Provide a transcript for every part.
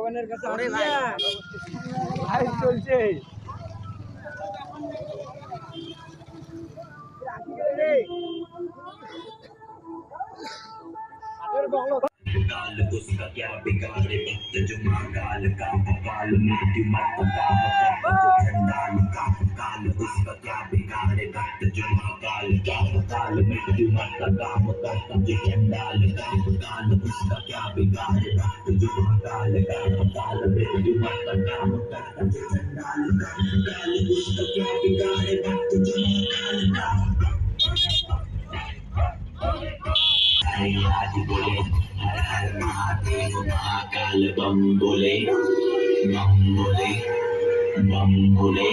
ভগবানের কাছে ভাই চলছে काल उसका क्या बिगाड़े वक्त जो महाकाल का काल मृत्यु मत काम करता जो चंडाल का काल उसका क्या बिगाड़े वक्त जो महाकाल का काल मृत्यु मत काम करता जो चंडाल का काल उसका क्या बिगाड़े वक्त जो महाकाल का काल मृत्यु मत काम करता जो चंडाल का काल उसका क्या बिगाड़े वक्त जो महाकाल का आज बोले हर हर महादेव महाकाल बम बोले बम बोले बम बोले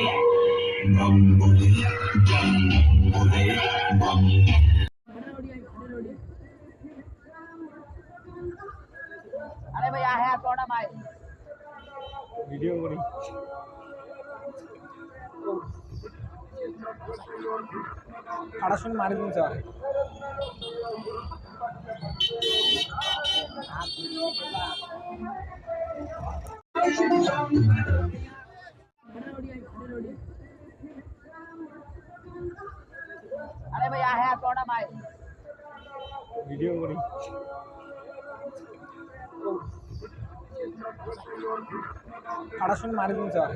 बम बोले बम बोले बम अरे भैया है थोड़ा भाई वीडियो करी আড়াশো মারি দিন স্যার अरे भैया है थोड़ा भाई वीडियो करी আড়াশো মারি দিন স্যার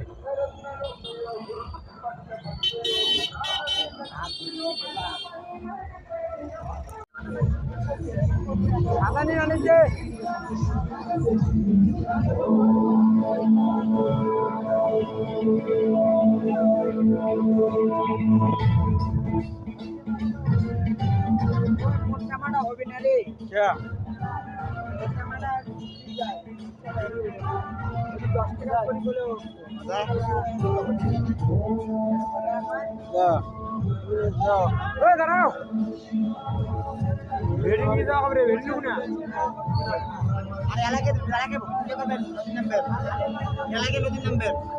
আদানি অনেকে টামাটা হবে না রে क्या 10 টাকা করে বলো দাঁড়াও ভেড়ি নিয়ে যাওয়া হবে ভেড়ি নেব না আর এলাকে নতুন নাম্বার